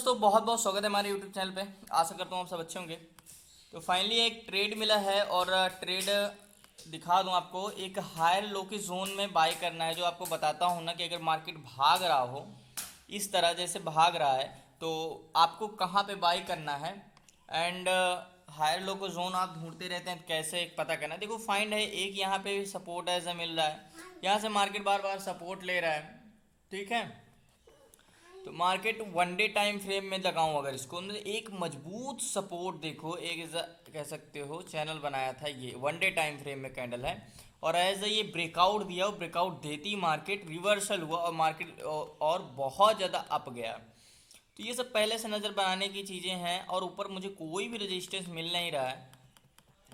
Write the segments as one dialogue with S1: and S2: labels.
S1: दोस्तों, बहुत बहुत स्वागत है हमारे यूट्यूब चैनल पे। आशा करता हूँ आप सब अच्छे होंगे। तो फाइनली एक ट्रेड मिला है और ट्रेड दिखा दूँ आपको। एक हायर लो की जोन में बाय करना है, जो आपको बताता हूँ ना कि अगर मार्केट भाग रहा हो इस तरह जैसे भाग रहा है तो आपको कहाँ पे बाय करना है। एंड हायर लो को जोन आप ढूंढते रहते हैं, कैसे पता करना है। देखो फाइंड है, एक यहाँ पे सपोर्ट ऐसा मिल रहा है, यहाँ से मार्केट बार बार सपोर्ट ले रहा है, ठीक है। तो market one day time frame में लगाऊं अगर इसको, एक मजबूत सपोर्ट देखो, एक कह सकते हो चैनल बनाया था, ये वन डे टाइम फ्रेम में कैंडल है और एज ये ब्रेकआउट दिया और ब्रेकआउट देती मार्केट रिवर्सल हुआ और मार्केट और बहुत ज़्यादा अप गया। तो ये सब पहले से नज़र बनाने की चीज़ें हैं और ऊपर मुझे कोई भी रेजिस्टेंस मिल नहीं रहा है।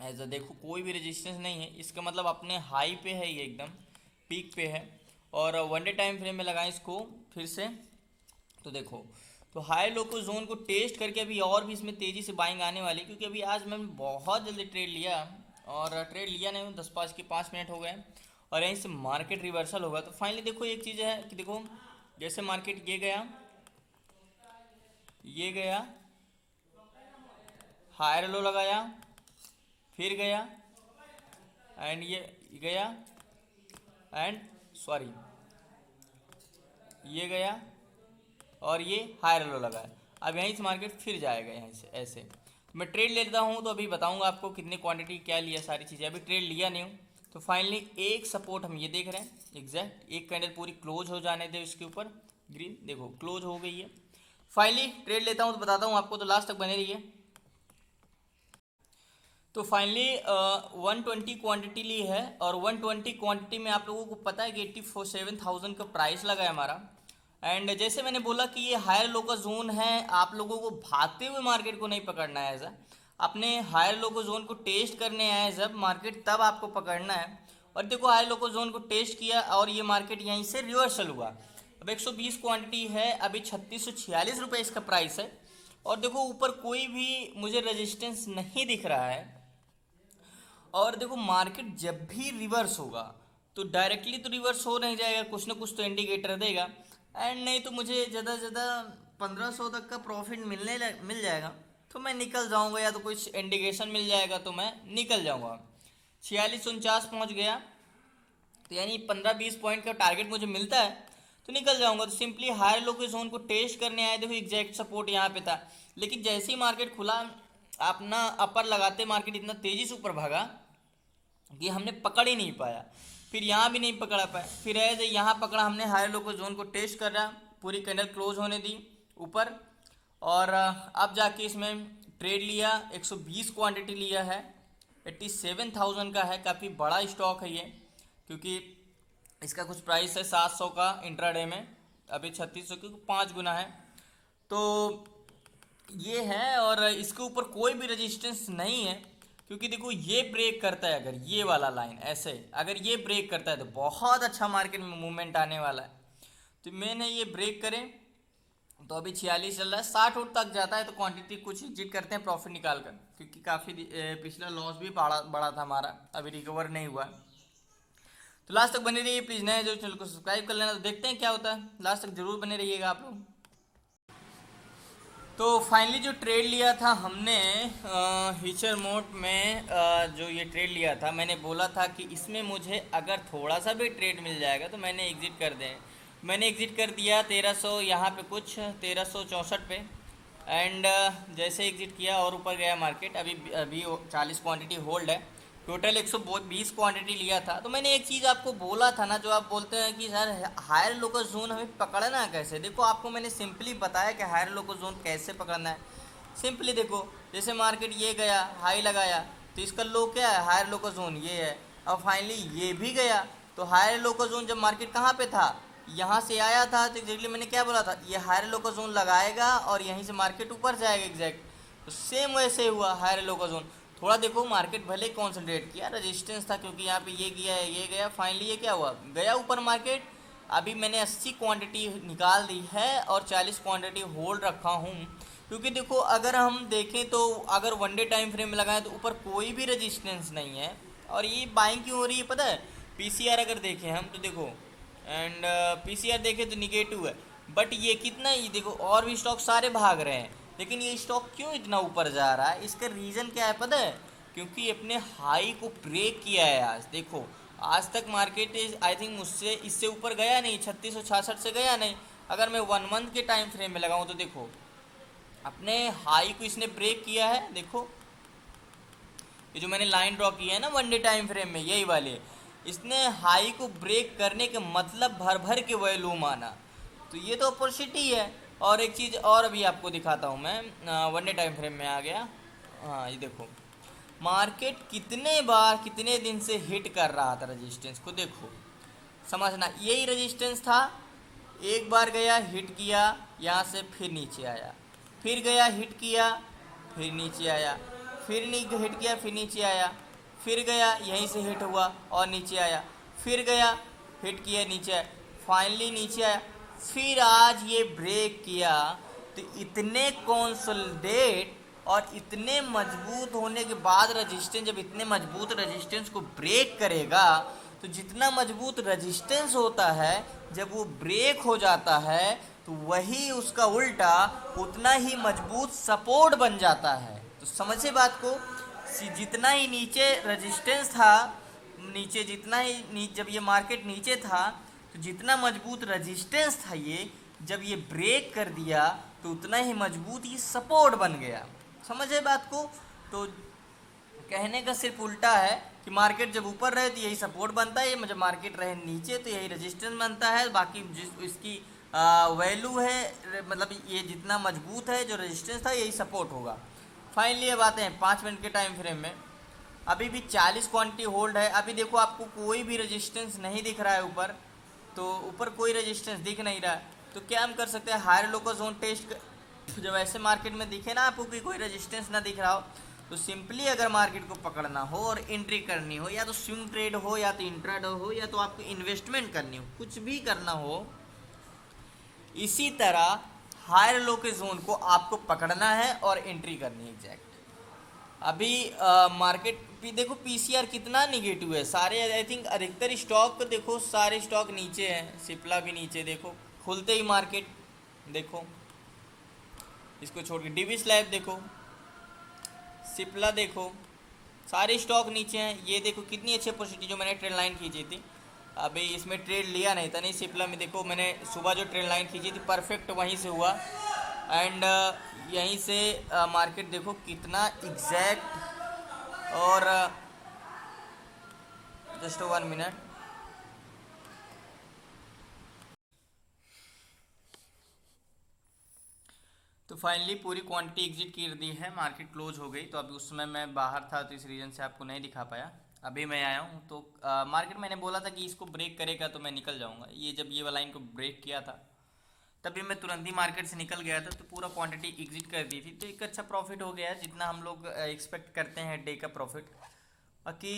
S1: एज देखो कोई भी रेजिस्टेंस नहीं है, इसका मतलब अपने हाई पे है, ये एकदम पीक पे है। और वन डे टाइम फ्रेम में लगाएं इसको फिर से, तो देखो तो हाई लो को जोन को टेस्ट करके अभी और भी इसमें तेज़ी से बाइंग आने वाली, क्योंकि अभी आज मैंने बहुत जल्दी ट्रेड लिया और ट्रेड लिया नहीं, 10:05 हो गए और यहीं से मार्केट रिवर्सल होगा। तो फाइनली देखो एक चीज़ है कि देखो जैसे मार्केट ये गया हायर लो लगाया, फिर गया एंड ये गया एंड सॉरी ये गया और ये हायर लो लगा है। अब यहीं से मार्केट फिर जाएगा यहाँ से ऐसे। तो मैं ट्रेड लेता हूँ तो अभी बताऊँगा आपको कितनी क्वांटिटी क्या लिया, सारी चीज़ें। अभी ट्रेड लिया नहीं हूँ। तो फाइनली एक सपोर्ट हम ये देख रहे हैं एग्जैक्ट, एक कैंडल पूरी क्लोज हो जाने दे इसके ऊपर, ग्रीन देखो क्लोज हो गई है। फाइनली ट्रेड लेता हूँ तो बताता हूँ आपको, तो लास्ट तक बने रहिए। तो फाइनली 120 क्वांटिटी ली है और 120 क्वांटिटी में आप लोगों को पता है कि 87,000 का प्राइस लगा है हमारा। एंड जैसे मैंने बोला कि ये हायर लो का जोन है, आप लोगों को भागते हुए मार्केट को नहीं पकड़ना है ऐसा, अपने हायर लो को जोन को टेस्ट करने आए जब मार्केट, तब आपको पकड़ना है। और देखो हायर लो को जोन को टेस्ट किया और ये मार्केट यहीं से रिवर्सल हुआ। अब 120 क्वांटिटी है, अभी 3646 रुपये इसका प्राइस है। और देखो ऊपर कोई भी मुझे रेजिस्टेंस नहीं दिख रहा है। और देखो मार्केट जब भी रिवर्स होगा तो डायरेक्टली तो रिवर्स हो नहीं जाएगा, कुछ ना कुछ तो इंडिकेटर देगा। एंड नहीं तो मुझे ज़्यादा से ज़्यादा 1500 तक का प्रॉफिट मिल जाएगा तो मैं निकल जाऊंगा, या तो कुछ इंडिकेशन मिल जाएगा तो मैं निकल जाऊंगा। 4649 पहुंच गया, तो यानी 15-20 पॉइंट का टारगेट मुझे मिलता है तो निकल जाऊंगा। तो सिंपली हायर लो के जोन को टेस्ट करने आए, देखो एग्जैक्ट सपोर्ट यहाँ पे था, लेकिन जैसे ही मार्केट खुला अपना अपर लगाते मार्केट इतना तेज़ी से ऊपर भागा कि हमने पकड़ ही नहीं पाया। फिर यहाँ भी नहीं पकड़ा पाया, फिर ऐसे यहाँ पकड़ा हमने, हायर लो को जोन को टेस्ट कर रहा, पूरी कैंडल क्लोज होने दी ऊपर। और अब जाके इसमें ट्रेड लिया, 120 क्वांटिटी लिया है, 87,000 का है, काफ़ी बड़ा स्टॉक है ये, क्योंकि इसका कुछ प्राइस है 700 का इंट्राडे में, अभी 3600 की 5 गुना है। तो ये है और इसके ऊपर कोई भी रेजिस्टेंस नहीं है, क्योंकि देखो ये ब्रेक करता है, अगर ये वाला लाइन ऐसे अगर ये ब्रेक करता है तो बहुत अच्छा मार्केट में मूवमेंट आने वाला है। तो मैंने ये ब्रेक करें तो अभी 46 चल रहा है, 60 उठ तक जाता है तो क्वांटिटी कुछ एग्जिट करते हैं प्रॉफिट निकाल कर, क्योंकि काफ़ी पिछला लॉस भी बड़ा था हमारा, अभी रिकवर नहीं हुआ। तो लास्ट तक बने रहिए प्लीज़, नए जो चैनल को सब्सक्राइब कर लेना। तो देखते हैं क्या होता है, लास्ट तक जरूर बने रहिएगा आप लोग। तो फाइनली जो ट्रेड लिया था हमने हीचर मोड में, जो ये ट्रेड लिया था, मैंने बोला था कि इसमें मुझे अगर थोड़ा सा भी ट्रेड मिल जाएगा तो मैंने एग्ज़िट कर दें। मैंने एग्ज़िट कर दिया 1300 यहाँ पे कुछ 1364 पे। एंड जैसे एग्ज़िट किया और ऊपर गया मार्केट, अभी अभी 40 क्वांटिटी होल्ड है, टोटल 120 क्वांटिटी लिया था। तो मैंने एक चीज़ आपको बोला था ना, जो आप बोलते हैं कि सर हायर लो का जोन हमें पकड़ना है कैसे। देखो आपको मैंने सिंपली बताया कि हायर लो का जोन कैसे पकड़ना है। सिंपली देखो, जैसे मार्केट ये गया हाई लगाया तो इसका लो क्या है, हायर लो का जोन ये है। अब फाइनली ये भी गया तो हायर लो का जोन जब मार्केट कहाँ पे था, यहाँ से आया था, तो एग्जैक्टली मैंने क्या बोला था, ये हायर लो का जोन लगाएगा और यहीं से मार्केट ऊपर जाएगा एग्जैक्ट। तो सेम वैसे हुआ हायर लो का जोन। थोड़ा देखो मार्केट भले कॉन्सेंट्रेट किया, रेजिस्टेंस था क्योंकि यहाँ पे ये गया है ये गया, फाइनली ये क्या हुआ, गया ऊपर मार्केट। अभी मैंने 80 क्वांटिटी निकाल दी है और 40 क्वांटिटी होल्ड रखा हूँ, क्योंकि देखो अगर हम देखें तो अगर वन डे टाइम फ्रेम में लगाएं तो ऊपर कोई भी रेजिस्टेंस नहीं है। और ये बाइंग क्यों हो रही है पता है, पीसीआर अगर देखें हम तो देखो, एंड पीसीआर देखें तो निगेटिव है, बट ये कितना, ये देखो और भी स्टॉक सारे भाग रहे हैं, लेकिन ये स्टॉक क्यों इतना ऊपर जा रहा है? इसका रीज़न क्या है पता है? क्योंकि अपने हाई को ब्रेक किया है आज। देखो आज तक मार्केट आई थिंक मुझसे इससे ऊपर गया नहीं, 3666 से गया नहीं। अगर मैं 1 मंथ के टाइम फ्रेम में लगाऊं तो देखो अपने हाई को इसने ब्रेक किया है। देखो ये जो मैंने लाइन ड्रॉ की है ना 1 डे टाइम फ्रेम में, यही वाले, इसने हाई को ब्रेक करने के मतलब भर भर के वैल्यू माना। तो ये तो अपॉर्चुनिटी है। और एक चीज़ और अभी आपको दिखाता हूँ मैं, 1 डे टाइम फ्रेम में आ गया। हाँ ये देखो मार्केट कितने बार कितने दिन से हिट कर रहा था रेजिस्टेंस को, देखो समझना, यही रेजिस्टेंस था। एक बार गया हिट किया यहाँ से, फिर नीचे आया, फिर गया हिट किया, फिर नीचे आया, फिर हिट किया, फिर नीचे आया, फिर गया यहीं से हिट हुआ और नीचे आया, फिर गया हिट किया नीचे आया, फाइनली नीचे आया, फिर आज ये ब्रेक किया। तो इतने कंसोलिडेट और इतने मजबूत होने के बाद रेजिस्टेंस, जब इतने मजबूत रेजिस्टेंस को ब्रेक करेगा, तो जितना मजबूत रेजिस्टेंस होता है जब वो ब्रेक हो जाता है तो वही उसका उल्टा उतना ही मजबूत सपोर्ट बन जाता है। तो समझे बात को, जितना ही नीचे रेजिस्टेंस था, नीचे जितना ही जब ये मार्केट नीचे था तो जितना मजबूत रेजिस्टेंस था ये, जब ये ब्रेक कर दिया तो उतना ही मजबूत ये सपोर्ट बन गया। समझे बात को? तो कहने का सिर्फ उल्टा है कि मार्केट जब ऊपर रहे तो यही सपोर्ट बनता है, जब मार्केट रहे नीचे तो यही रेजिस्टेंस बनता है। बाकी जिस इसकी वैल्यू है, मतलब ये जितना मजबूत है जो रेजिस्टेंस था यही सपोर्ट होगा। फाइनली अब आते हैं 5 मिनट के टाइम फ्रेम में। अभी भी 40 क्वांटिटी होल्ड है। अभी देखो आपको कोई भी रेजिस्टेंस नहीं दिख रहा है ऊपर, तो ऊपर कोई रेजिस्टेंस दिख नहीं रहा है। तो क्या हम कर सकते हैं, हायर लो का जोन टेस्ट जब ऐसे मार्केट में दिखे ना आपको कि कोई रेजिस्टेंस ना दिख रहा हो, तो सिंपली अगर मार्केट को पकड़ना हो और एंट्री करनी हो, या तो स्विंग ट्रेड हो, या तो इंट्राडे हो, या तो आपको इन्वेस्टमेंट करनी हो, कुछ भी करना हो, इसी तरह हायर लो के जोन को आपको पकड़ना है और एंट्री करनी है एग्जैक्ट। अभी मार्केट भी देखो पीसीआर कितना निगेटिव है, सारे आई थिंक अधिकतर स्टॉक को देखो, सारे स्टॉक नीचे हैं, सिप्ला भी नीचे, देखो खुलते ही मार्केट, देखो इसको छोड़ के डीवी स्लैब देखो, सिप्ला देखो, सारे स्टॉक नीचे हैं। ये देखो कितनी अच्छी अपॉर्चुनिटी जो मैंने ट्रेड लाइन खींची थी, अभी इसमें ट्रेड लिया नहीं था। नहीं सिप्ला में देखो मैंने सुबह जो ट्रेड लाइन खींची थी परफेक्ट वहीं से हुआ, एंड यहीं से मार्केट देखो कितना एग्जैक्ट। और जस्ट 1 मिनट, तो फाइनली पूरी क्वांटिटी एग्जिट कर दी है, मार्केट क्लोज हो गई। तो अभी उस समय मैं बाहर था तो इस रीज़न से आपको नहीं दिखा पाया। अभी मैं आया हूँ तो मार्केट मैंने बोला था कि इसको ब्रेक करेगा तो मैं निकल जाऊँगा। ये जब ये वाला लाइन को ब्रेक किया था तभी मैं तुरंत ही मार्केट से निकल गया था, तो पूरा क्वांटिटी एग्जिट कर दी थी। तो एक अच्छा प्रॉफिट हो गया है, जितना हम लोग एक्सपेक्ट करते हैं डे का प्रॉफिट। बाकी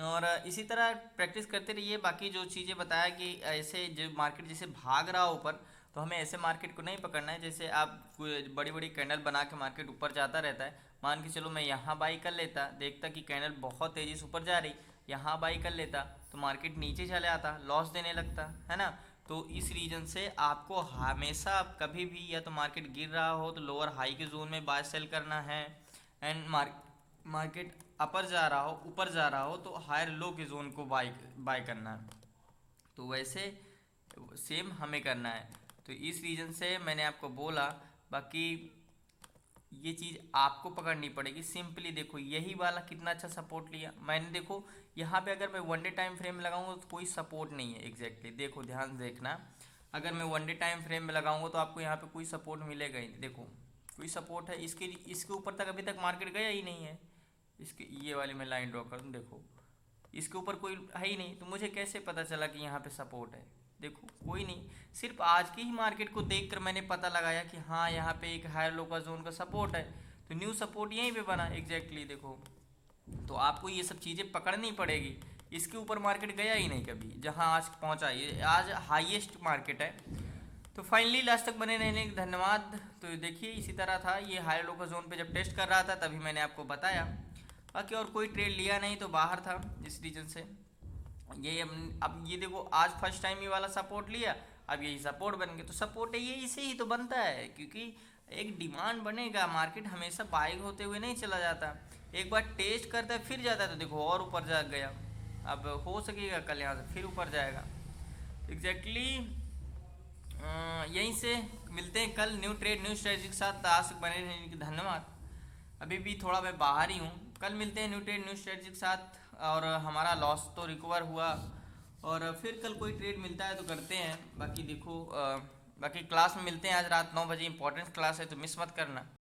S1: और इसी तरह प्रैक्टिस करते रहिए। बाकी जो चीज़ें बताया कि ऐसे जो मार्केट जैसे भाग रहा ऊपर, तो हमें ऐसे मार्केट को नहीं पकड़ना है। जैसे आप बड़ी बड़ी कैंडल बना के मार्केट ऊपर जाता रहता है, मान के चलो मैं यहाँ बाई कर लेता, देखता कि कैंडल बहुत तेज़ी से ऊपर जा रही, यहाँ बाई कर लेता तो मार्केट नीचे चले आता, लॉस देने लगता है ना। तो इस रीजन से आपको हमेशा कभी भी या तो मार्केट गिर रहा हो तो लोअर हाई के जोन में बाय सेल करना है, एंड मार्केट अपर जा रहा हो, ऊपर जा रहा हो तो हायर लो के जोन को बाय करना है। तो वैसे सेम हमें करना है। तो इस रीज़न से मैंने आपको बोला। बाकी ये चीज़ आपको पकड़नी पड़ेगी। सिंपली देखो यही वाला कितना अच्छा सपोर्ट लिया मैंने, देखो यहाँ पे अगर मैं 1 डे टाइम फ्रेम में लगाऊंगा तो कोई सपोर्ट नहीं है एग्जैक्टली। देखो ध्यान से देखना, अगर मैं 1 डे टाइम फ्रेम में लगाऊंगा तो आपको यहाँ पे कोई सपोर्ट मिलेगा ही नहीं। देखो कोई सपोर्ट है, इसके ऊपर तक अभी तक मार्केट गया ही नहीं है। इसके ये वाली मैं लाइन ड्रॉ कर दूँ, देखो इसके ऊपर कोई है ही नहीं, तो मुझे कैसे पता चला कि यहाँ पे सपोर्ट है? देखो कोई नहीं, सिर्फ आज की ही मार्केट को देखकर मैंने पता लगाया कि हाँ यहाँ पे एक हायर लो का जोन का सपोर्ट है, तो न्यू सपोर्ट यहीं पे बना एग्जैक्टली। देखो तो आपको ये सब चीज़ें पकड़नी पड़ेगी। इसके ऊपर मार्केट गया ही नहीं कभी, जहाँ आज पहुँचा, ये आज हाईएस्ट मार्केट है। तो फाइनली लास्ट तक बने रहने के धन्यवाद। तो देखिए इसी तरह था, ये हायर लो का जोन पे जब टेस्ट कर रहा था तभी मैंने आपको बताया। बाकी और कोई ट्रेड लिया नहीं, तो बाहर था इस रीजन से। ये अब ये देखो आज फर्स्ट टाइम ये वाला सपोर्ट लिया अब यही सपोर्ट बन गया, तो सपोर्ट ये इसे ही तो बनता है, क्योंकि एक डिमांड बनेगा, मार्केट हमेशा बाइंग होते हुए नहीं चला जाता, एक बार टेस्ट करता है फिर जाता है, तो देखो और ऊपर जा गया, अब हो सकेगा कल यहाँ से फिर ऊपर जाएगा। एग्जैक्टली यहीं से मिलते हैं कल न्यू ट्रेड न्यू स्ट्रेटजी के साथ। आज तक बने रहने के धन्यवाद। अभी भी थोड़ा मैं बाहर ही हूँ, कल मिलते हैं न्यू ट्रेड न्यू स्ट्रेटजी के साथ। और हमारा लॉस तो रिकवर हुआ, और फिर कल कोई ट्रेड मिलता है तो करते हैं। बाकी देखो बाकी क्लास में मिलते हैं आज रात 9 बजे, इंपॉर्टेंट क्लास है तो मिस मत करना।